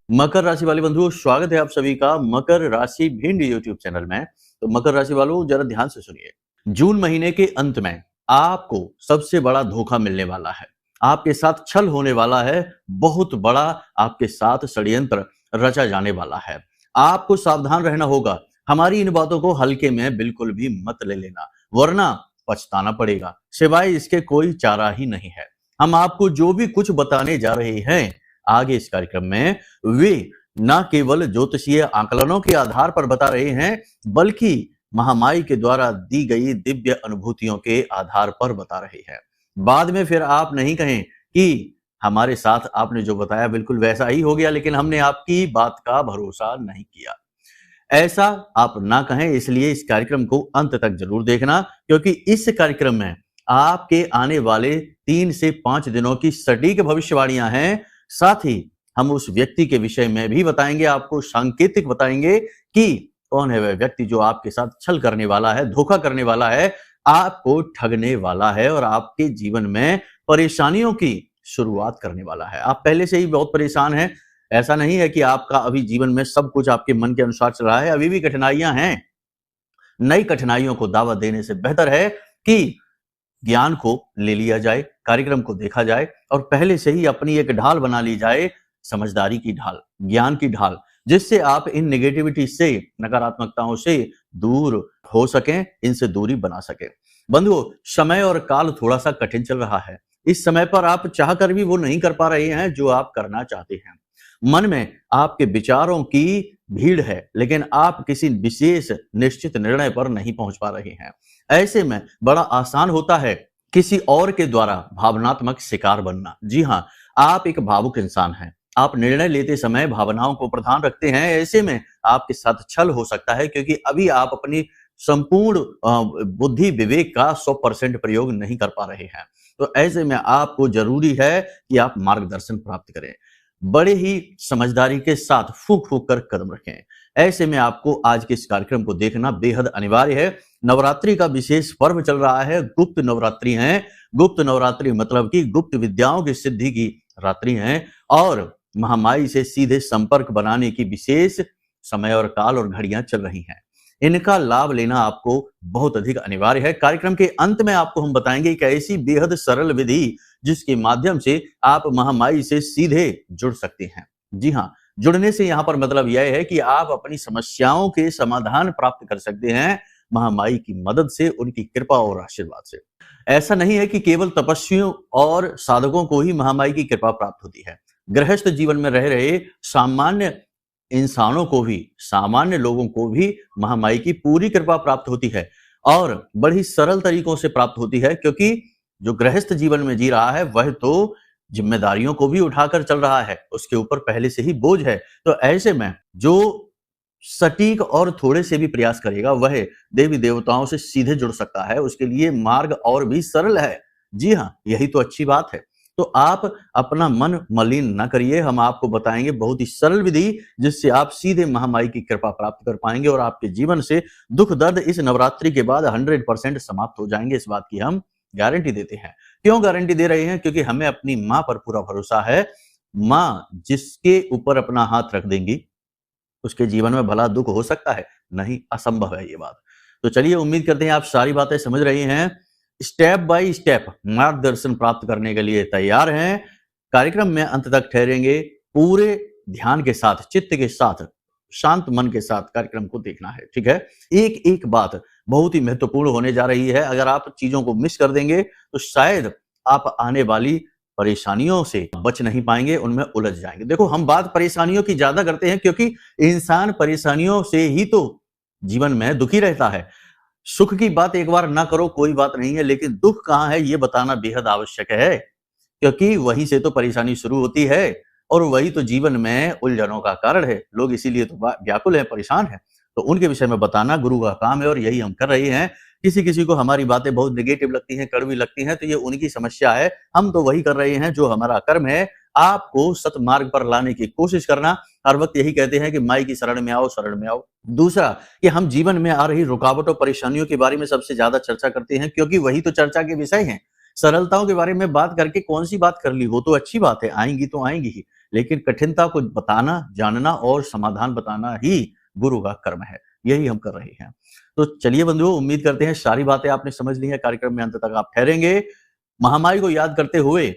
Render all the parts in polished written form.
मकर राशि वाले बंधुओं, स्वागत है आप सभी का मकर राशि भिंड यूट्यूब चैनल में। तो मकर राशि वालों, जरा ध्यान से सुनिए। जून महीने के अंत में आपको सबसे बड़ा धोखा मिलने वाला है। आपके साथ छल होने वाला है। बहुत बड़ा आपके साथ षड्यंत्र रचा जाने वाला है। आपको सावधान रहना होगा। हमारी इन बातों को हल्के में बिल्कुल भी मत ले लेना, वरना पछताना पड़ेगा। सिवाय इसके कोई चारा ही नहीं है। हम आपको जो भी कुछ बताने जा रहे हैं आगे इस कार्यक्रम में, वे न केवल ज्योतिषीय आकलनों के आधार पर बता रहे हैं, बल्कि महामाई के द्वारा दी गई दिव्य अनुभूतियों के आधार पर बता रहे हैं। बाद में फिर आप नहीं कहें कि हमारे साथ आपने जो बताया बिल्कुल वैसा ही हो गया, लेकिन हमने आपकी बात का भरोसा नहीं किया। ऐसा आप ना कहें, इसलिए इस कार्यक्रम को अंत तक जरूर देखना, क्योंकि इस कार्यक्रम में आपके आने वाले 3 से 5 दिनों की सटीक भविष्यवाणियां हैं। साथ ही हम उस व्यक्ति के विषय में भी बताएंगे, आपको सांकेतिक बताएंगे कि कौन है वह व्यक्ति जो आपके साथ छल करने वाला है, धोखा करने वाला है, आपको ठगने वाला है और आपके जीवन में परेशानियों की शुरुआत करने वाला है। आप पहले से ही बहुत परेशान हैं। ऐसा नहीं है कि आपका अभी जीवन में सब कुछ आपके मन के अनुसार चल रहा है, अभी भी कठिनाइयां हैं। नई कठिनाइयों को दावत देने से बेहतर है कि ज्ञान को ले लिया जाए, कार्यक्रम को देखा जाए और पहले से ही अपनी एक ढाल बना ली जाए, समझदारी की ढाल, ज्ञान की ढाल, जिससे आप इन नेगेटिविटी से, नकारात्मकताओं से दूर हो सकें, इनसे दूरी बना सकें। बंधुओं, समय और काल थोड़ा सा कठिन चल रहा है। इस समय पर आप चाहकर भी वो नहीं कर पा रहे हैं जो आप करना चाहते हैं। मन में आपके विचारों की भीड़ है, लेकिन आप किसी विशेष निश्चित निर्णय पर नहीं पहुंच पा रहे हैं। ऐसे में बड़ा आसान होता है किसी और के द्वारा भावनात्मक शिकार बनना। जी हाँ, आप एक भावुक इंसान हैं। आप निर्णय लेते समय भावनाओं को प्रधान रखते हैं। ऐसे में आपके साथ छल हो सकता है, क्योंकि अभी आप अपनी संपूर्ण बुद्धि विवेक का 100% प्रयोग नहीं कर पा रहे हैं। तो ऐसे में आपको जरूरी है कि आप मार्गदर्शन प्राप्त करें। बड़े ही समझदारी के साथ फूंक फूंक कर कदम रखें। ऐसे में आपको आज के इस कार्यक्रम को देखना बेहद अनिवार्य है। नवरात्रि का विशेष पर्व चल रहा है, गुप्त नवरात्रि है। गुप्त नवरात्रि मतलब कि गुप्त विद्याओं की सिद्धि की रात्रि है और महामाई से सीधे संपर्क बनाने की विशेष समय और काल और घड़ियां चल रही हैं। इनका लाभ लेना आपको बहुत अधिक अनिवार्य है। कार्यक्रम के अंत में आपको हम बताएंगे एक ऐसी बेहद सरल विधि जिसके माध्यम से आप महामाई से सीधे जुड़ सकते हैं। जी हाँ, जुड़ने से यहाँ पर मतलब यह है कि आप अपनी समस्याओं के समाधान प्राप्त कर सकते हैं महामाई की मदद से, उनकी कृपा और आशीर्वाद से। ऐसा नहीं है कि केवल तपस्वियों और साधकों को ही महामाई की कृपा प्राप्त होती है। गृहस्थ जीवन में रह रहे सामान्य इंसानों को भी, सामान्य लोगों को भी महामाई की पूरी कृपा प्राप्त होती है और बड़ी सरल तरीकों से प्राप्त होती है, क्योंकि जो गृहस्थ जीवन में जी रहा है वह तो जिम्मेदारियों को भी उठाकर चल रहा है, उसके ऊपर पहले से ही बोझ है। तो ऐसे में जो सटीक और थोड़े से भी प्रयास करेगा वह देवी देवताओं से सीधे जुड़ सकता है। उसके लिए मार्ग और भी सरल है। जी हाँ, यही तो अच्छी बात है। तो आप अपना मन मलिन न करिए, हम आपको बताएंगे बहुत ही सरल विधि जिससे आप सीधे महामाई की कृपा प्राप्त कर पाएंगे और आपके जीवन से दुख दर्द इस नवरात्रि के बाद 100% समाप्त हो जाएंगे। इस बात की हम गारंटी देते हैं। क्यों गारंटी दे रहे हैं? क्योंकि हमें अपनी माँ पर पूरा भरोसा है। माँ जिसके ऊपर अपना हाथ रख देंगी उसके जीवन में भला दुख हो सकता है? नहीं, असंभव है ये बात। तो चलिए, उम्मीद करते हैं आप सारी बातें समझ रहे हैं। स्टेप बाय स्टेप मार्गदर्शन प्राप्त करने के लिए तैयार हैं। कार्यक्रम में अंत तक ठहरेंगे। पूरे ध्यान के साथ, चित्त के साथ, शांत मन के साथ कार्यक्रम को देखना है, ठीक है? एक एक बात बहुत ही महत्वपूर्ण होने जा रही है। अगर आप चीजों को मिस कर देंगे तो शायद आप आने वाली परेशानियों से बच नहीं पाएंगे, उनमें उलझ जाएंगे। देखो, हम बात परेशानियों की ज्यादा करते हैं क्योंकि इंसान परेशानियों से ही तो जीवन में दुखी रहता है। सुख की बात एक बार ना करो, कोई बात नहीं है, लेकिन दुख कहाँ है ये बताना बेहद आवश्यक है, क्योंकि वहीं से तो परेशानी शुरू होती है और वही तो जीवन में उलझनों का कारण है। लोग इसीलिए तो व्याकुल है, परेशान है। तो उनके विषय में बताना गुरु का काम है और यही हम कर रहे हैं। किसी किसी को हमारी बातें बहुत नेगेटिव लगती हैं, कड़वी लगती हैं, तो ये उनकी समस्या है। हम तो वही कर रहे हैं जो हमारा कर्म है, आपको सतमार्ग पर लाने की कोशिश करना। हर वक्त यही कहते हैं कि माई की शरण में आओ, शरण में आओ। दूसरा कि हम जीवन में आ रही रुकावटों परेशानियों के बारे में सबसे ज्यादा चर्चा करते हैं, क्योंकि वही तो चर्चा के विषय हैं। सरलताओं के बारे में बात करके कौन सी बात कर ली, वो तो अच्छी बात है, आएंगी तो आएंगी ही, लेकिन कठिनता को बताना, जानना और समाधान बताना ही गुरु का कर्म है। यही हम कर रहे हैं। तो चलिए बंधुओं, उम्मीद करते हैं सारी बातें आपने समझ ली है। कार्यक्रम में अंत तक आप ठहरेंगे। महामाई को याद करते हुए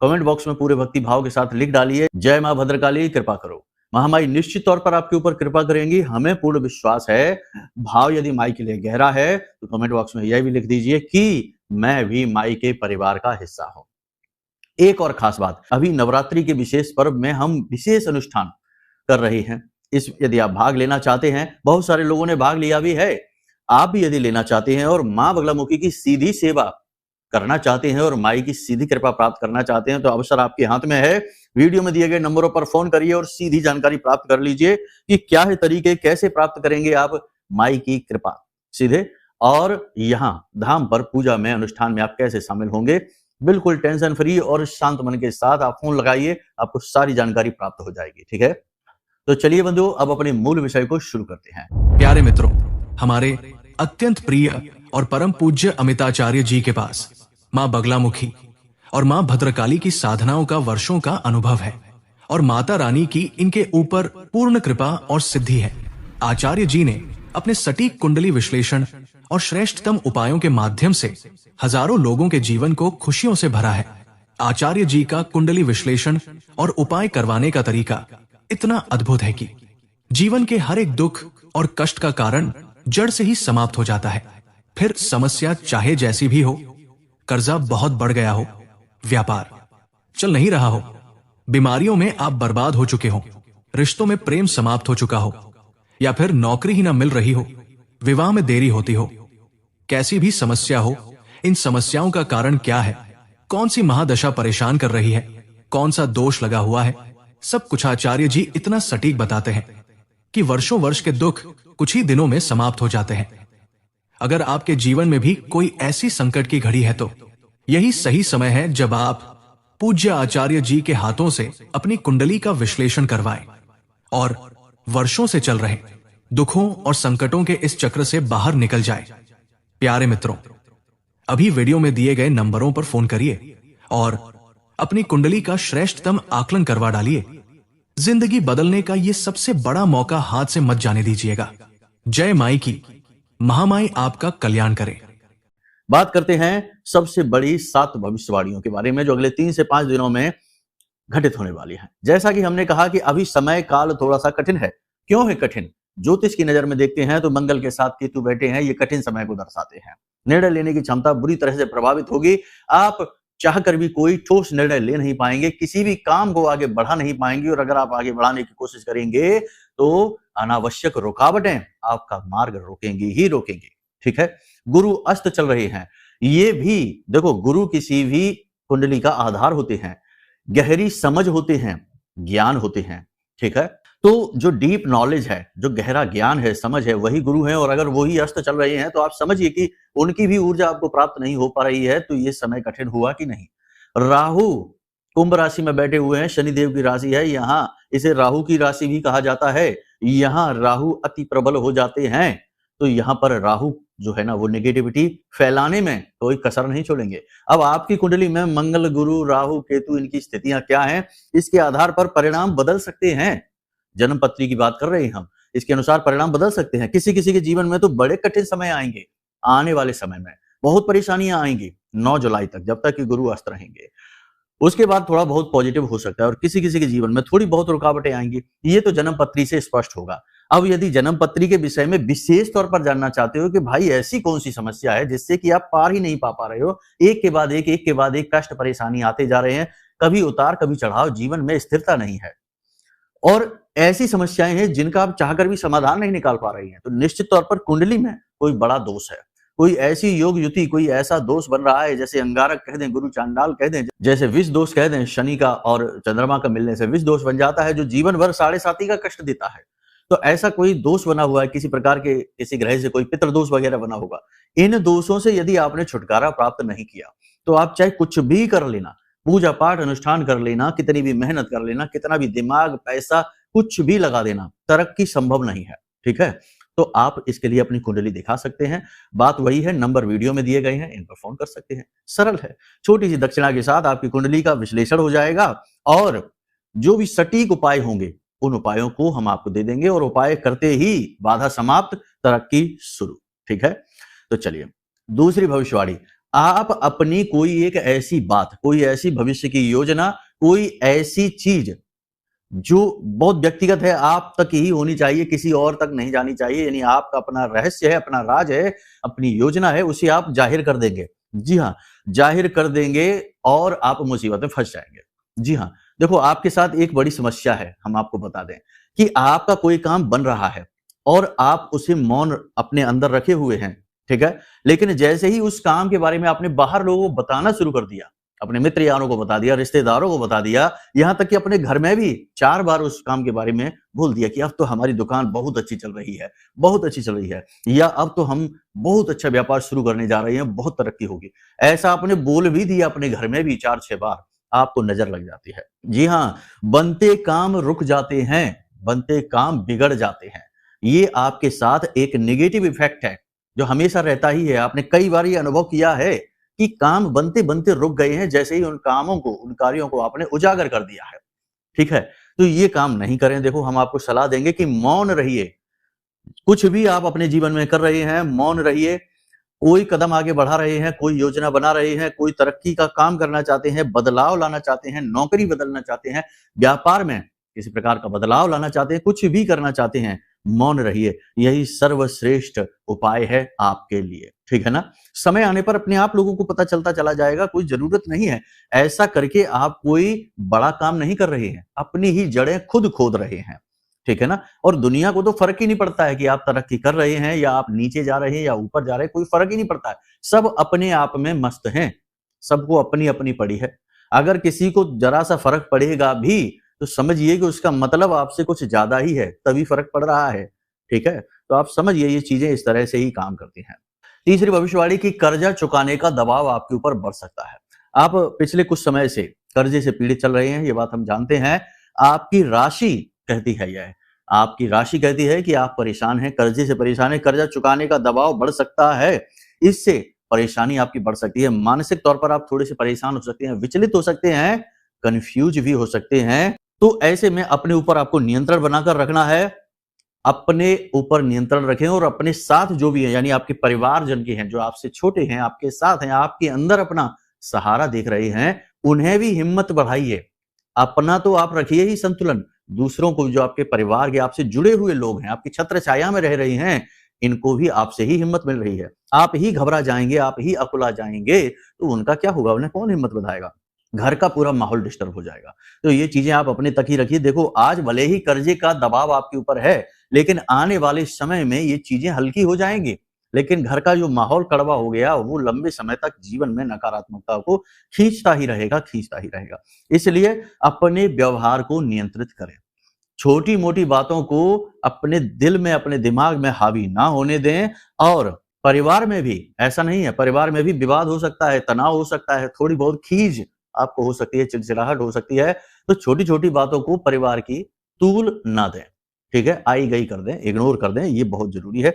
कमेंट बॉक्स में पूरे भक्ति भाव के साथ लिख डालिए, जय मां भद्रकाली, कृपा करो। महामाई निश्चित तौर पर आपके ऊपर कृपा करेंगी, हमें पूर्ण विश्वास है। भाव यदि माई के लिए गहरा है तो कमेंट बॉक्स में यह भी लिख दीजिए कि मैं भी माई के परिवार का हिस्सा हूं। एक और खास बात, अभी नवरात्रि के विशेष पर्व में हम विशेष अनुष्ठान कर रहे हैं। इस यदि आप भाग लेना चाहते हैं, बहुत सारे लोगों ने भाग लिया भी है, आप भी यदि लेना चाहते हैं और मां बगलामुखी की सीधी सेवा करना चाहते हैं और माई की सीधी कृपा प्राप्त करना चाहते हैं, तो अवसर आपके हाथ में है। वीडियो में दिए गए नंबरों पर फोन करिए और सीधी जानकारी प्राप्त कर लीजिए कि क्या है तरीके, कैसे प्राप्त करेंगे आप माई की कृपा सीधे, और यहाँ धाम पर पूजा में, अनुष्ठान में आप कैसे शामिल होंगे। बिल्कुल टेंशन फ्री और शांत मन के साथ आप फोन लगाइए, आपको सारी जानकारी प्राप्त हो जाएगी। ठीक है, तो चलिए बंधुओं, अब अपने मूल विषय को शुरू करते हैं। प्यारे मित्रों, हमारे अत्यंत प्रिय और परम पूज्य अमिताचार्य जी के पास मां बगलामुखी और मां भद्रकाली की साधनाओं का वर्षों का अनुभव है और माता रानी की इनके ऊपर पूर्ण कृपा और सिद्धि है। आचार्य जी ने अपने सटीक कुंडली विश्लेषण और श्रेष्ठतम उपायों के माध्यम से हजारों लोगों के जीवन को खुशियों से भरा है। आचार्य जी का कुंडली विश्लेषण और उपाय करवाने का तरीका इतना अद्भुत है कि जीवन के हर एक दुख और कष्ट का कारण जड़ से ही समाप्त हो जाता है। फिर समस्या चाहे जैसी भी हो, कर्जा बहुत बढ़ गया हो, व्यापार चल नहीं रहा हो, बीमारियों में आप बर्बाद हो चुके हो, रिश्तों में प्रेम समाप्त हो चुका हो, या फिर नौकरी ही ना मिल रही हो, विवाह में देरी होती हो, कैसी भी समस्या हो, इन समस्याओं का कारण क्या है, कौन सी महादशा परेशान कर रही है, कौन सा दोष लगा हुआ है, सब कुछ आचार्य जी इतना सटीक बताते हैं कि वर्षों वर्ष के दुख कुछ ही दिनों में समाप्त हो जाते हैं। अगर आपके जीवन में भी कोई ऐसी संकट की घड़ी है तो यही सही समय है जब आप पूज्य आचार्य जी के हाथों से अपनी कुंडली का विश्लेषण करवाएं और वर्षों से चल रहे दुखों और संकटों के इस चक्र से बाहर निकल जाए। प्यारे मित्रों, अभी वीडियो में दिए गए नंबरों पर फोन करिए और अपनी कुंडली का श्रेष्ठतम आकलन करवा डालिए। जिंदगी बदलने का ये सबसे बड़ा मौका हाथ से मत जाने दीजिएगा। जय माई की, महामाई आपका कल्याण करे। बात करते हैं सबसे बड़ी 7 भविष्यवाणियों के बारे में जो अगले 3 से 5 दिनों में घटित होने वाली है। जैसा कि हमने कहा कि अभी समय काल थोड़ा सा कठिन है। क्यों है कठिन? ज्योतिष की नजर में देखते हैं तो मंगल के साथ केतु बैठे हैं, ये कठिन समय को दर्शाते हैं। निर्णय लेने की क्षमता बुरी तरह से प्रभावित होगी। आप चाहकर भी कोई ठोस निर्णय ले नहीं पाएंगे, किसी भी काम को आगे बढ़ा नहीं पाएंगे, और अगर आप आगे बढ़ाने की कोशिश करेंगे तो अनावश्यक रुकावटें आपका मार्ग रोकेंगी ही रोकेंगी। ठीक है, गुरु अस्त चल रहे हैं। ये भी देखो, गुरु किसी भी कुंडली का आधार होते हैं, गहरी समझ होते हैं, ज्ञान होते हैं। ठीक है, तो जो डीप नॉलेज है, जो गहरा ज्ञान है, समझ है, वही गुरु है। और अगर वही अस्त चल रहे हैं तो आप समझिए कि उनकी भी ऊर्जा आपको प्राप्त नहीं हो पा रही है, तो ये समय कठिन हुआ कि नहीं। राहु कुंभ राशि में बैठे हुए हैं, शनिदेव की राशि है, यहाँ इसे राहु की राशि भी कहा जाता है। यहाँ राहु अति प्रबल हो जाते हैं, तो यहाँ पर राहु जो है ना, वो नेगेटिविटी फैलाने में कोई कसर नहीं छोड़ेंगे। अब आपकी कुंडली में मंगल, गुरु, राहु, केतु, इनकी स्थितियां क्या हैं, इसके आधार पर परिणाम बदल सकते हैं। जन्म पत्री की बात कर रहे हैं हम, इसके अनुसार परिणाम बदल सकते हैं। किसी किसी के जीवन में तो बड़े कठिन समय आएंगे। आने वाले समय में बहुत परेशानियां आएंगी 9 जुलाई तक, जब तक कि गुरु अस्त रहेंगे। उसके बाद थोड़ा बहुत पॉजिटिव हो सकता है, और किसी किसी के जीवन में थोड़ी बहुत रुकावटें आएंगी। ये तो जन्म पत्री से स्पष्ट होगा। अब यदि जन्म पत्री के विषय में विशेष तौर पर जानना चाहते हो कि भाई ऐसी कौन सी समस्या है जिससे कि आप पार ही नहीं पा रहे हो, एक के बाद एक कष्ट परेशानी आते जा रहे हैं, कभी उतार कभी चढ़ाव, जीवन में स्थिरता नहीं है, और ऐसी समस्याएं हैं जिनका आप चाहकर भी समाधान नहीं निकाल पा रही हैं, तो निश्चित तौर पर कुंडली में कोई बड़ा दोष है। कोई ऐसी योग युति, कोई ऐसा दोष बन रहा है, जैसे अंगारक कह दें, गुरु चांडाल कह दें, जैसे विष दोष कह दें, शनि का और चंद्रमा का मिलने से विष दोष बन जाता है, जो जीवन भर 7.5 का कष्ट देता है। तो ऐसा कोई दोष बना हुआ है, किसी प्रकार के किसी ग्रह से कोई पितृ दोष वगैरह बना होगा। इन दोषों से यदि आपने छुटकारा प्राप्त नहीं किया, तो आप चाहे कुछ भी कर लेना, पूजा पाठ अनुष्ठान कर लेना, कितनी भी मेहनत कर लेना, कितना भी दिमाग पैसा कुछ भी लगा देना, तरक्की संभव नहीं है। ठीक है, तो आप इसके लिए अपनी कुंडली दिखा सकते हैं। बात वही है, नंबर वीडियो में दिए गए हैं, इन पर फोन कर सकते हैं। सरल है, छोटी सी दक्षिणा के साथ आपकी कुंडली का विश्लेषण हो जाएगा और जो भी सटीक उपाय होंगे उन उपायों को हम आपको दे देंगे और उपाय करते ही बाधा समाप्त, तरक्की शुरू। ठीक है, तो चलिए दूसरी भविष्यवाणी। आप अपनी कोई एक ऐसी बात, कोई ऐसी भविष्य की योजना, कोई ऐसी चीज जो बहुत व्यक्तिगत है, आप तक ही होनी चाहिए, किसी और तक नहीं जानी चाहिए, यानी आपका अपना रहस्य है, अपना राज है, अपनी योजना है, उसे आप जाहिर कर देंगे। जी हाँ, जाहिर कर देंगे और आप मुसीबत में फंस जाएंगे। जी हाँ, देखो आपके साथ एक बड़ी समस्या है, हम आपको बता दें कि आपका कोई काम बन रहा है और आप उसे मौन अपने अंदर रखे हुए हैं, ठीक है? लेकिन जैसे ही उस काम के बारे में आपने बाहर लोगों को बताना शुरू कर दिया, अपने मित्र यारों को बता दिया, रिश्तेदारों को बता दिया, यहाँ तक कि अपने घर में भी 4 बार उस काम के बारे में बोल दिया कि अब तो हमारी दुकान बहुत अच्छी चल रही है, बहुत अच्छी चल रही है, या अब तो हम बहुत अच्छा व्यापार शुरू करने जा रहे हैं, बहुत तरक्की होगी। ऐसा आपने बोल भी दिया अपने घर में भी 4-6 बार, आपको नजर लग जाती है। जी हाँ, बनते काम रुक जाते हैं, बनते काम बिगड़ जाते हैं। ये आपके साथ एक नेगेटिव इफेक्ट है, जो हमेशा रहता ही है। आपने कई बार ये अनुभव किया है कि काम बनते-बनते रुक गए हैं, जैसे ही उन कामों को, उन कार्यों को आपने उजागर कर दिया है। ठीक है? तो ये काम नहीं करें। देखो हम आपको सलाह देंगे कि मौन रहिए। कुछ भी आप अपने जीवन में कर रहे हैं, मौन रहिए। कोई कदम आगे बढ़ा रहे हैं, कोई योजना बना रहे हैं, कोई तरक्की का काम करना चाहते हैं, बदलाव लाना चाहते हैं, नौकरी बदलना चाहते हैं, व्यापार में किसी प्रकार का बदलाव लाना चाहते हैं, कुछ भी करना चाहते हैं, मौन रहिए। यही सर्वश्रेष्ठ उपाय है आपके लिए। ठीक है ना? समय आने पर अपने आप लोगों को पता चलता चला जाएगा, कोई ज़रूरत नहीं है। ऐसा करके आप कोई बड़ा काम नहीं कर रहे हैं, अपनी ही जड़ें खुद खोद रहे हैं। ठीक है ना? और दुनिया को तो फ़र्क ही नहीं पड़ता है कि आप तरक्की कर रहे हैं या आप नीचे जा रहे हैं या ऊपर जा रहे हैं, कोई फ़र्क ही नहीं पड़ता है। सब अपने आप में मस्त हैं, सबको अपनी-अपनी पड़ी है। अगर किसी को ज़रा-सा फ़र्क पड़ेगा भी, तो समझिए कि उसका मतलब आपसे कुछ ज़्यादा ही है, तभी फ़र्क पड़ रहा है। ठीक है? तो आप समझिए ये चीज़ें इस तरह से ही काम करती हैं। तीसरी भविष्यवाणी कि कर्जा चुकाने का दबाव आपके ऊपर बढ़ सकता है। आप पिछले कुछ समय से कर्जे से पीड़ित चल रहे हैं, ये बात हम जानते हैं। आपकी राशि कहती है यह, आपकी राशि कहती है कि आप परेशान हैं, कर्जे से परेशान हैं, कर्जा चुकाने का दबाव बढ़ सकता है। इससे परेशानी आपकी बढ़ सकती है। मानसिक तौर पर आप थोड़े-से परेशान हो सकते हैं, विचलित हो सकते हैं, कन्फ्यूज़ भी हो सकते हैं। तो ऐसे में अपने ऊपर आपको नियंत्रण बनाकर रखना है। अपने ऊपर नियंत्रण रखें और अपने साथ जो भी है, यानी आपके परिवारजन के हैं, जो आपसे छोटे हैं, आपके साथ हैं, आपके अंदर अपना सहारा देख रहे हैं, उन्हें भी हिम्मत बढ़ाइए। अपना तो आप रखिए ही संतुलन, दूसरों को, जो आपके परिवार के आपसे जुड़े हुए लोग हैं, आपकी छत्र छाया में रह रहे हैं, इनको भी आपसे ही हिम्मत मिल रही है। आप ही घबरा जाएँगे, आप ही अकुला जाएँगे, तो उनका क्या होगा? उन्हें कौन हिम्मत बधाएगा? घर का पूरा माहौल डिस्टर्ब हो जाएगा। तो ये चीज़ें आप अपने तक ही रखिए। देखो आज भले ही कर्जे का दबाव आपके ऊपर है, लेकिन आने वाले समय में ये चीज़ें हल्की हो जाएँगी। लेकिन घर का जो माहौल कड़वा हो गया, वो लंबे समय तक जीवन में नकारात्मकता को खींचता ही रहेगा, खींचता ही रहेगा। इसलिए अपने व्यवहार को नियंत्रित करें। छोटी-मोटी बातों को अपने दिल में, अपने दिमाग में हावी ना होने दें। और परिवार में भी ऐसा नहीं है, परिवार में भी विवाद हो सकता है, तनाव हो सकता है, थोड़ी बहुत खीज आपको हो सकती है, चिड़चिड़ाहट हो सकती है। तो छोटी-छोटी बातों को परिवार की तूल ना दें, ठीक है? आई-गई कर दें, इग्नोर कर दें, ये बहुत ज़रूरी है।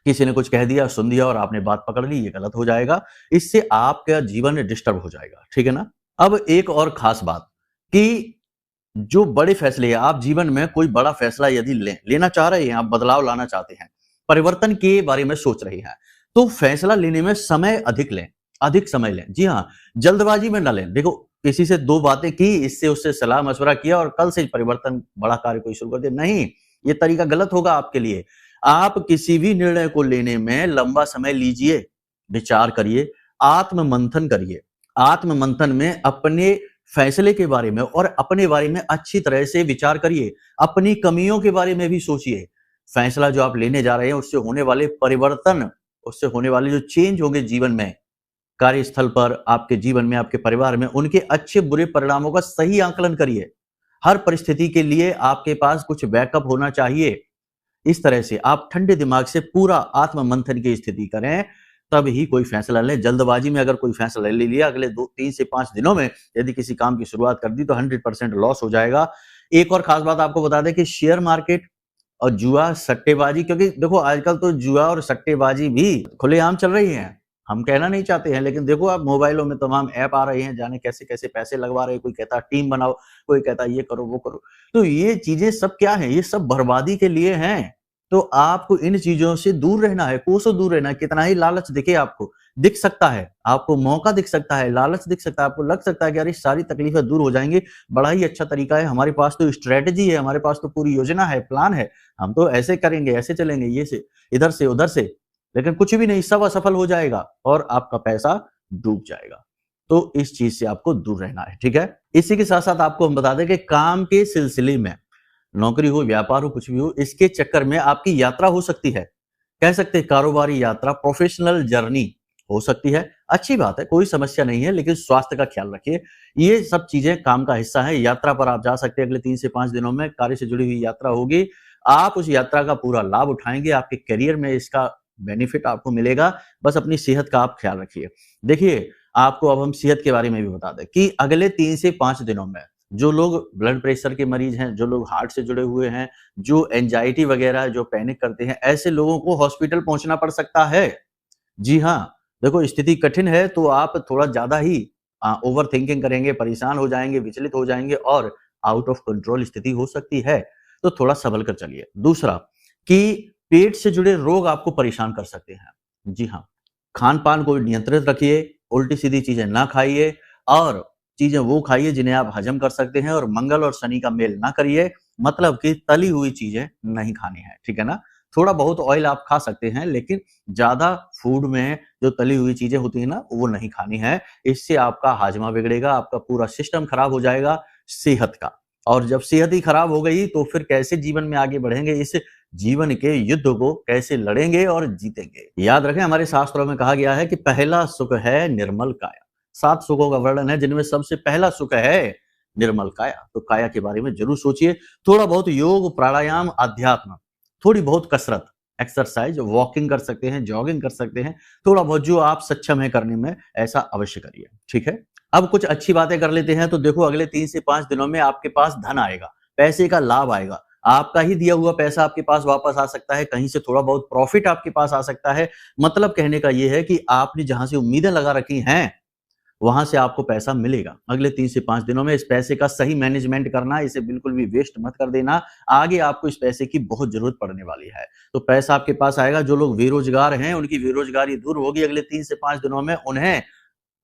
किसी ने कुछ कह दिया, सुन दिया और आपने बात पकड़ ली, ये गलत हो जाएगा। इससे आपका जीवन डिस्टर्ब हो जाएगा, ठीक है ना? अब एक और ख़ास बात कि जो बड़े फैसले हैं, आप जीवन में कोई बड़ा फैसला यदि लेना चाह रहे हैं, आप बदलाव लाना चाहते हैं, परिवर्तन के बारे में सोच रहे हैं, तो फैसला लेने में समय अधिक लें, अधिक समय लें। जी हाँ, जल्दबाजी में ना लें। देखो, किसी से 2 बातें की, इससे उससे सलाह-मशवरा किया और कल से परिवर्तन, बड़ा कार्य कोई शुरू कर दिया, नहीं, ये तरीका गलत होगा आपके लिए। आप किसी भी निर्णय को लेने में लंबा समय लीजिए, विचार करिए, आत्म-मंथन करिए। आत्म-मंथन में अपने फैसले के बारे में और अपने बारे में अच्छी तरह से विचार करिए। अपनी कमियों के बारे में भी सोचिए। फैसला जो आप लेने जा रहे हैं, उससे होने वाले परिवर्तन, उससे होने वाले जो चेंज होंगे जीवन में, कार्यस्थल पर, आपके जीवन में, आपके परिवार में, उनके अच्छे-बुरे परिणामों का सही आकलन करिए। हर परिस्थिति के लिए आपके पास कुछ बैकअप होना चाहिए। इस तरह से आप ठंडे दिमाग से पूरा आत्म-मंथन की स्थिति करें, तब ही कोई फैसला लें। जल्दबाजी में अगर कोई फैसला ले लिया, अगले 2 3 से 5 दिनों में यदि किसी काम की शुरुआत कर दी, तो 100% लॉस हो जाएगा। एक और खास बात आपको बता दें कि शेयर मार्केट और जुआ, सट्टेबाजी, क्योंकि देखो आजकल तो जुआ और सट्टेबाजी भी खुलेआम चल रही है। हम कहना नहीं चाहते हैं, लेकिन देखो आप मोबाइलों में तमाम ऐप आ रहे हैं, जाने कैसे-कैसे पैसे लगवा रहे हैं, कोई कहता है टीम बनाओ, कोई कहता है ये करो, वो करो। तो ये चीज़ें सब क्या हैं? ये सब बर्बादी के लिए हैं। तो आपको इन चीज़ों से दूर रहना है, कोसों दूर रहना है, कितना ही लालच दिखे आपको, दिख सकता है, आपको मौका दिख सकता है, लालच दिख सकता है, आपको लग सकता है कि यार ये सारी तकलीफ़ें दूर हो जाएँगी, बड़ा ही अच्छा तरीका है, हमारे पास तो स्ट्रैटेजी है, हमारे पास तो पूरी योजना है, प्लान है, हम तो ऐसे करेंगे, ऐसे चलेंगे, ये से, इधर से, उधर से। लेकिन कुछ भी नहीं, सब असफल हो जाएगा और आपका पैसा डूब जाएगा। तो इस चीज़ से आपको दूर रहना है, ठीक है? इसी के साथ-साथ आपको हम बता दें कि काम के सिलसिले में, नौकरी हो, व्यापार हो, कुछ भी हो, इसके चक्कर में आपकी यात्रा हो सकती है। कह सकते हैं कारोबारी यात्रा, प्रोफेशनल जर्नी हो सकती है। अच्छी बात है, कोई समस्या नहीं है, लेकिन स्वास्थ्य का ख्याल रखिए। ये सब चीज़ें काम का हिस्सा है। यात्रा पर आप जा सकते हैं, अगले 3 से 5 दिनों में कार्य से जुड़ी हुई यात्रा होगी। आप उस यात्रा का पूरा लाभ उठाएँगे, आपके करियर में इसका बेनिफिट आपको मिलेगा। बस अपनी सेहत का आप ख्याल रखिए। देखिए, आपको अब हम सेहत के बारे में भी बता दें कि अगले 3 से 5 दिनों में जो लोग ब्लड प्रेशर के मरीज हैं, जो लोग हार्ट से जुड़े हुए हैं, जो एंग्जायटी वगैरह जो पैनिक करते हैं, ऐसे लोगों को हॉस्पिटल पहुँचना पड़ सकता है। जी हाँ, देखो स्थिति कठिन है तो आप थोड़ा ज़्यादा ही ओवरथिंकिंग करेंगे, परेशान हो जाएँगे, विचलित हो जाएँगे और आउट ऑफ कंट्रोल स्थिति हो सकती है, तो थोड़ा सँभल कर चलिए। दूसरा कि पेट से जुड़े रोग आपको परेशान कर सकते हैं। जी हाँ, खान-पान को नियंत्रित रखिए, उल्टी-सीधी चीज़ें ना खाइए और चीज़ें वो खाइए जिन्हें आप हज़म कर सकते हैं और मंगल और शनि का मेल ना करिए, मतलब कि तली हुई चीज़ें नहीं खानी है, ठीक है ना? थोड़ा बहुत ऑयल आप खा सकते हैं, लेकिन ज़्यादा फूड में जो तली हुई चीज़ें होती हैं ना, वो नहीं खानी है। इससे आपका हाजमा बिगड़ेगा, आपका पूरा सिस्टम खराब हो जाएगा सेहत का और जब सेहत ही खराब हो गई, तो फिर कैसे जीवन में आगे बढ़ेंगे? इस जीवन के युद्ध को कैसे लड़ेंगे और जीतेंगे? याद रखें हमारे शास्त्रों में कहा गया है कि पहला सुख है निर्मल काया। 7 सुखों का वर्णन है जिनमें सबसे पहला सुख है निर्मल काया। तो काया के बारे में ज़रूर सोचिए। थोड़ा बहुत योग, प्राणायाम, अध्यात्म, थोड़ी बहुत कसरत, एक्सरसाइज़, वॉकिंग कर सकते हैं, जॉगिंग कर सकते हैं। थोड़ा बहुत जो आप सक्षम हैं करने में, ऐसा अवश्य करिए, ठीक है? अब कुछ अच्छी बातें कर लेते हैं, तो देखो अगले 3 से 5 दिनों में आपके पास धन आएगा, पैसे का लाभ आएगा। आपका ही दिया हुआ पैसा आपके पास वापस आ सकता है, कहीं से थोड़ा बहुत प्रॉफ़िट आपके पास आ सकता है। मतलब कहने का ये है कि आपने जहाँ से उम्मीदें लगा रखी हैं, वहाँ से आपको पैसा मिलेगा। अगले 3 से 5 दिनों में इस पैसे का सही मैनेजमेंट करना, इसे बिल्कुल भी वेस्ट मत कर देना। आगे आपको इस पैसे की बहुत ज़रूरत पड़ने वाली है। तो पैसा आपके पास आएगा, जो लोग बेरोज़गार हैं, उनकी बेरोज़गारी दूर होगी अगले 3 से 5 दिनों में। उन्हें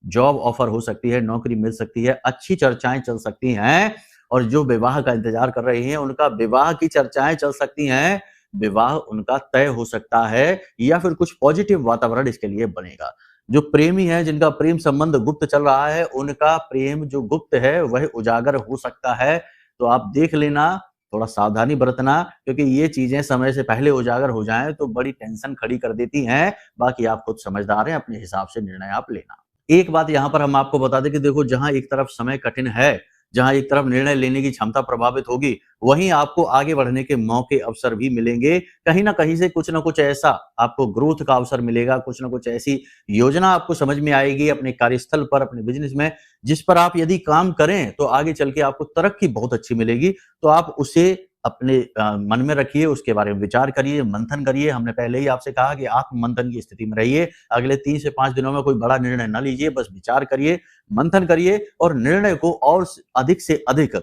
जॉब ऑफर हो सकती है, नौकरी मिल सकती है, अच्छी चर्चाएँ चल सकती हैं और जो विवाह का इंतज़ार कर रही हैं, उनका विवाह की चर्चाएँ चल सकती हैं, विवाह उनका तय हो सकता है या फिर कुछ पॉजिटिव वातावरण इसके लिए बनेगा। जो प्रेमी हैं, जिनका प्रेम संबंध गुप्त चल रहा है, उनका प्रेम जो गुप्त है, वह उजागर हो सकता है। तो आप देख लेना, थोड़ा सावधानी बरतना क्योंकि ये चीज़ें समय से पहले उजागर हो जाएँ, तो बड़ी टेंशन खड़ी कर देती हैं। बाकी आप खुद समझदार हैं, अपने हिसाब से निर्णय आप लेना। एक बात यहाँ पर हम आपको बता दें कि देखो जहाँ एक तरफ समय कठिन है, जहाँ एक तरफ निर्णय लेने की क्षमता प्रभावित होगी, वहीं आपको आगे बढ़ने के मौके, अवसर भी मिलेंगे। कहीं न कहीं से कुछ न कुछ ऐसा आपको ग्रोथ का अवसर मिलेगा, कुछ न कुछ ऐसी योजना आपको समझ में आएगी अपने कार्यस्थल पर, अपने बिज़नेस में, जिस पर आप यदि काम करें, तो आगे चल के आपको तरक्की बहुत अच्छी मिलेगी। तो आप उसे अपने मन में रखिए, उसके बारे में विचार करिए, मंथन करिए। हमने पहले ही आपसे कहा कि आत्म-मंथन की स्थिति में रहिए। अगले 3 से 5 दिनों में कोई बड़ा निर्णय ना लीजिए, बस विचार करिए, मंथन करिए और निर्णय को और अधिक से अधिक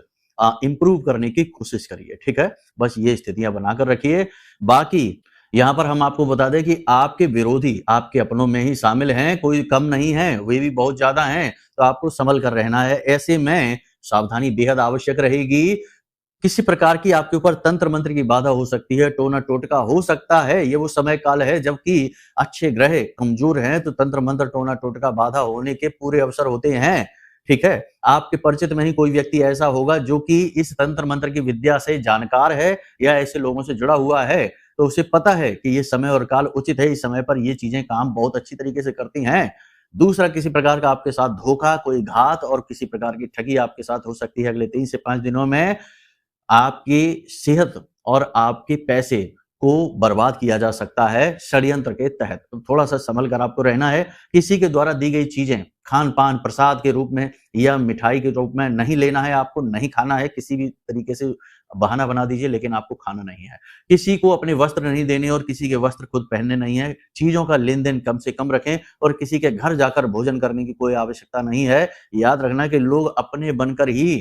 इम्प्रूव करने की कोशिश करिए, ठीक है? बस ये स्थितियाँ बनाकर रखिए। बाकी यहाँ पर हम आपको बता दें कि आपके विरोधी आपके अपनों में ही शामिल हैं, कोई कम नहीं है, वे भी बहुत ज़्यादा हैं, तो आपको सँभल कर रहना है। ऐसे में सावधानी बेहद आवश्यक रहेगी। किसी प्रकार की आपके ऊपर तंत्र मंत्र की बाधा हो सकती है, टोना टोटका हो सकता है, ये वो समय काल है जबकि अच्छे ग्रह कमजोर हैं तो तंत्र मंत्र टोना टोटका बाधा होने के पूरे अवसर होते हैं, ठीक है? आपके परिचित में ही कोई व्यक्ति ऐसा होगा जो कि इस तंत्र मंत्र की विद्या से जानकार है या ऐसे लोगों से जुड़ा हुआ है, तो उसे पता है कि ये समय और काल उचित है, इस समय पर ये चीजें काम बहुत अच्छी तरीके से करती हैं। दूसरा किसी प्रकार का आपके साथ धोखा, कोई घात और किसी प्रकार की ठगी आपके साथ हो सकती है अगले 3 से 5 दिनों में। आपकी सेहत और आपके पैसे को बर्बाद किया जा सकता है षड्यंत्र के तहत। तो थोड़ा-सा सँभल कर आपको रहना है। किसी के द्वारा दी गई चीज़ें खान-पान, प्रसाद के रूप में या मिठाई के रूप में नहीं लेना है आपको, नहीं खाना है किसी भी तरीके से बहाना बना दीजिए, लेकिन आपको खाना नहीं है। किसी को अपने वस्त्र नहीं देने और किसी के वस्त्र खुद पहनने नहीं है। चीज़ों का लेन-देन कम से कम रखें और किसी के घर जाकर भोजन करने की कोई आवश्यकता नहीं है। याद रखना कि लोग अपने बनकर ही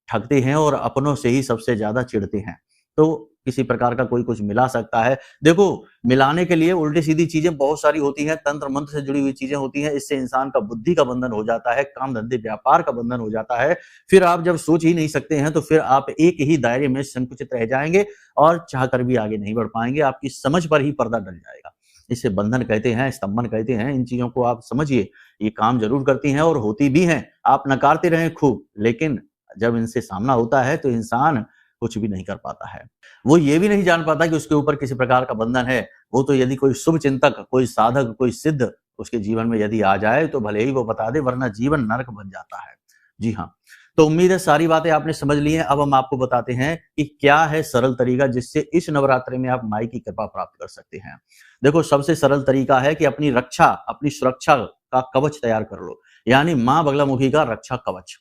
ठगते हैं और अपनों से ही सबसे ज़्यादा चिढ़ते हैं। तो किसी प्रकार का कोई कुछ मिला सकता है। देखो, मिलाने के लिए उल्टी-सीधी चीज़ें बहुत सारी होती हैं, तंत्र-मंत्र से जुड़ी हुई चीज़ें होती हैं। इससे इंसान का बुद्धि का बंधन हो जाता है, काम-धंधे, व्यापार का बंधन हो जाता है। फिर आप जब सोच ही नहीं सकते हैं, तो फिर आप एक ही दायरे में संकुचित रह जाएँगे और चाहकर भी आगे नहीं बढ़ पाएँगे। आपकी समझ पर ही पर्दा डल जाएगा। इसे बंधन कहते हैं, स्तंभन कहते हैं। इन चीज़ों को आप समझिए, ये काम ज़रूर करती हैं और होती भी हैं। आप नकारते रहें खूब, लेकिन जब इनसे सामना होता है, तो इंसान कुछ भी नहीं कर पाता है। वो ये भी नहीं जान पाता कि उसके ऊपर किसी प्रकार का बंधन है। वो तो यदि कोई शुभ चिंतक, कोई साधक, कोई सिद्ध उसके जीवन में यदि आ जाए, तो भले ही वो बता दे, वरना जीवन नरक बन जाता है। जी हाँ, तो उम्मीद है सारी बातें आपने समझ ली हैं। अब हम आपको बताते हैं कि क्या है सरल तरीका जिससे इस नवरात्रि में आप माई की कृपा प्राप्त कर सकते हैं। देखो, सबसे सरल तरीका है कि अपनी रक्षा, अपनी सुरक्षा का कवच तैयार कर लो, यानी माँ बगलामुखी का रक्षा कवच।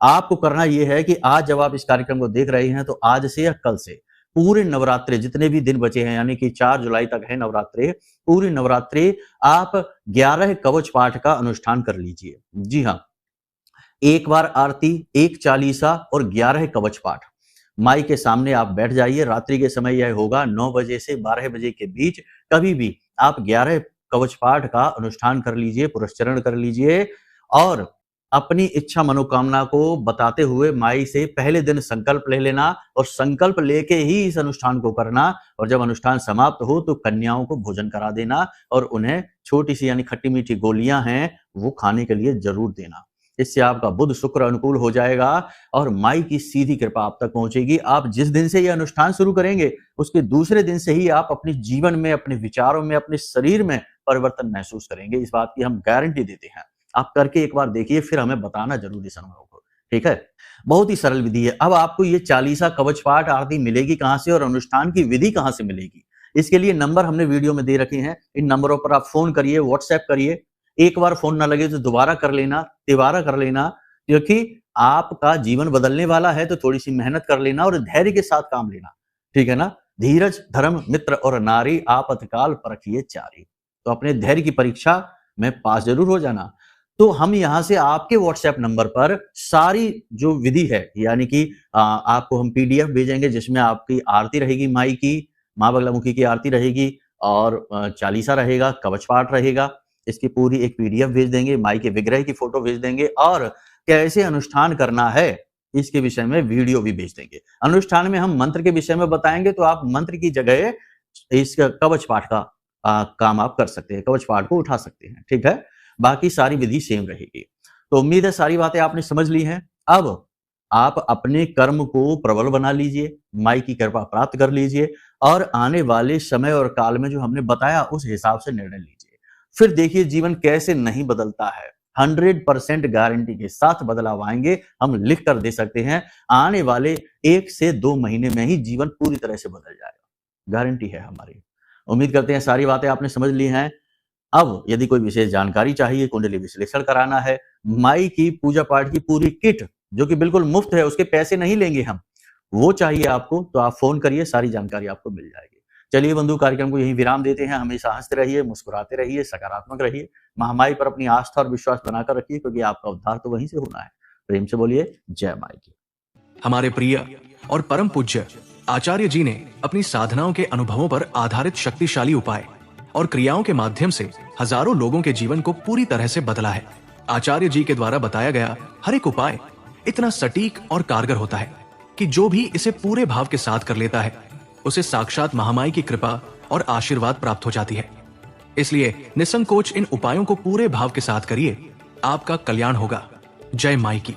आपको करना ये है कि आज जब आप इस कार्यक्रम को देख रहे हैं, तो आज से या कल से पूरे नवरात्रि जितने भी दिन बचे हैं, यानी कि 4 जुलाई तक है नवरात्रि, पूरी नवरात्रि आप 11 कवच पाठ का अनुष्ठान कर लीजिए। जी हाँ, 1 बार आरती, 1 चालीसा और 11 कवच पाठ। माई के सामने आप बैठ जाइए। रात्रि के समय यह होगा 9 बजे से 12 बजे के बीच। कभी भी आप 11 कवच पाठ का अनुष्ठान कर लीजिए, पुरस्चरण कर लीजिए और अपनी इच्छा मनोकामना को बताते हुए माई से पहले दिन संकल्प ले लेना और संकल्प लेके ही इस अनुष्ठान को करना। और जब अनुष्ठान समाप्त हो तो कन्याओं को भोजन करा देना और उन्हें छोटी सी यानी खट्टी मीठी गोलियां हैं वो खाने के लिए जरूर देना। इससे आपका बुध शुक्र अनुकूल हो जाएगा और माई की सीधी कृपा आप तक पहुंचेगी। आप जिस दिन से यह अनुष्ठान शुरू करेंगे, उसके दूसरे दिन से ही आप अपने जीवन में, अपने विचारों में, अपने शरीर में परिवर्तन महसूस करेंगे। इस बात की हम गारंटी देते हैं। आप करके एक बार देखिए, फिर हमें बताना जरूर इस अनुभव को, ठीक है। बहुत ही सरल विधि है। अब आपको ये चालीसा, कवच पाठ, आरती मिलेगी कहां से और अनुष्ठान की विधि कहां से मिलेगी? इसके लिए नंबर हमने वीडियो में दे रखे हैं। इन नंबरों पर आप फोन करिए, व्हाट्सएप करिए। एक बार फोन ना लगे तो दोबारा कर लेना, तिबारा कर लेना, क्योंकि आपका जीवन बदलने वाला है। तो थोड़ी सी मेहनत कर लेना और धैर्य के साथ काम लेना, ठीक है ना। धीरज, धर्म, मित्र और नारी, आपतकाल परखिए चारी। तो अपने धैर्य की परीक्षा में पास जरूर हो जाना। तो हम यहाँ से आपके व्हाट्सएप नंबर पर सारी जो विधि है, यानी कि आपको हम पीडीएफ भेजेंगे जिसमें आपकी आरती रहेगी, माई की, माँ बगलामुखी की आरती रहेगी और चालीसा रहेगा, कवच पाठ रहेगा। इसकी पूरी एक पीडीएफ भेज देंगे, माई के विग्रह की फोटो भेज देंगे और कैसे अनुष्ठान करना है इसके विषय में वीडियो भी भेज देंगे। अनुष्ठान में हम मंत्र के विषय में बताएंगे, तो आप मंत्र की जगह इस कवच पाठ का काम आप कर सकते हैं, कवच पाठ को उठा सकते हैं, ठीक है। बाकी सारी विधि सेम रहेगी। तो उम्मीद है सारी बातें आपने समझ ली हैं। अब आप अपने कर्म को प्रबल बना लीजिए, माई की कृपा प्राप्त कर लीजिए और आने वाले समय और काल में जो हमने बताया उस हिसाब से निर्णय लीजिए। फिर देखिए जीवन कैसे नहीं बदलता है। 100% गारंटी के साथ बदलाव आएंगे, हम लिख कर दे सकते हैं। आने वाले 1 से 2 महीने में ही जीवन पूरी तरह से बदल जाएगा, गारंटी है हमारी। उम्मीद करते हैं सारी बातें आपने समझ ली हैं। अब यदि कोई विशेष जानकारी चाहिए, कुंडली विश्लेषण कराना है, माई की पूजा पाठ की पूरी किट जो कि बिल्कुल मुफ्त है, उसके पैसे नहीं लेंगे हम, वो चाहिए आपको, तो आप फोन करिए, सारी जानकारी आपको मिल जाएगी। चलिए बंधु, कार्यक्रम को यहीं विराम देते हैं। हमेशा हंसते रहिए, मुस्कुराते रहिए, सकारात्मक रहिए, महामाई पर अपनी आस्था और विश्वास बनाकर रखिए, क्योंकि आपका उद्धार तो वहीं से होना है। प्रेम से बोलिए जय माई की। हमारे प्रिय और परम पूज्य आचार्य जी ने अपनी साधनाओं के अनुभवों पर आधारित शक्तिशाली उपाय और क्रियाओं के माध्यम से हजारों लोगों के जीवन को पूरी तरह से बदला है। आचार्य जी के द्वारा बताया गया हर एक उपाय इतना सटीक और कारगर होता है कि जो भी इसे पूरे भाव के साथ कर लेता है, उसे साक्षात महामाई की कृपा और आशीर्वाद प्राप्त हो जाती है। इसलिए निसंकोच इन उपायों को पूरे भाव के साथ करिए, आपका कल्याण होगा। जय माई की।